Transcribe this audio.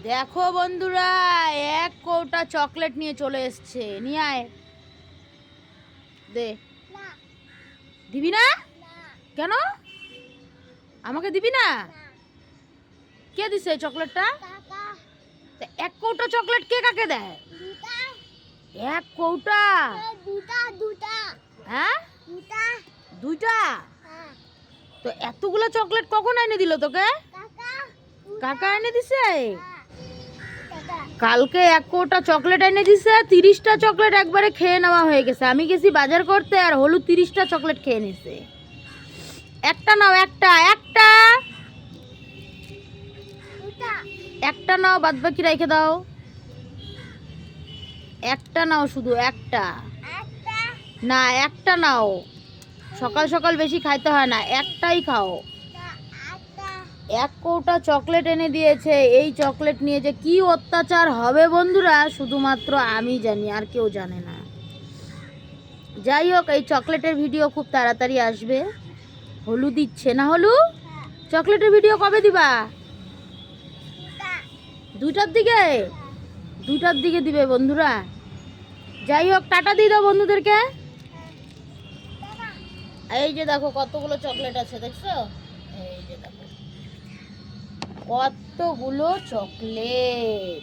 দেখো বন্ধুরা, এক কৌটা চকলেট নিয়ে চলে এসছে। নিয়ে আয়, দে। দিবি না? কেন? আমাকে দিবি না? কে দিছে এই চকলেটটা? এক কৌটা চকলেট কে কাকে দেয়? এক কৌটা? হ্যাঁ, দুইটা। তো এতগুলো চকলেট কখন এনে দিল তোকে? কাকা এনে দিছে। কালকে এক কৌটা চকলেট এনে দিছে, 30টা চকলেট একবারে খেয়ে নেওয়া হয়ে গেছে। আমি গেছি বাজার করতে আর হলুদ 30টা চকলেট খেয়ে নিছে। একটা নাও, একটা একটা একটা নাও, বাদ বাকি রেখে দাও। একটা নাও, শুধু একটা না, একটা নাও। সকাল সকাল বেশি খাইতে হয় না, একটাই খাও। এক কৌটা চকলেট এনে দিয়েছে। এই চকলেট নিয়ে যে কি অত্যাচার হবে বন্ধুরা, শুধুমাত্র আমি জানি, আর কেউ জানে না। যাই হোক, এই চকলেটের ভিডিও খুব তাড়াতাড়ি আসবে। হলু দিচ্ছে না? হলু চকলেটের ভিডিও কবে দিবা? 2টার দিকে? 2টার দিকে দিবে বন্ধুরা। যাই হোক, টাটা দিয়ে দাও বন্ধুদেরকে। এই যে দেখো কতগুলো চকলেট আছে, দেখছো? এই যে দেখো কতগুলো চকলেট।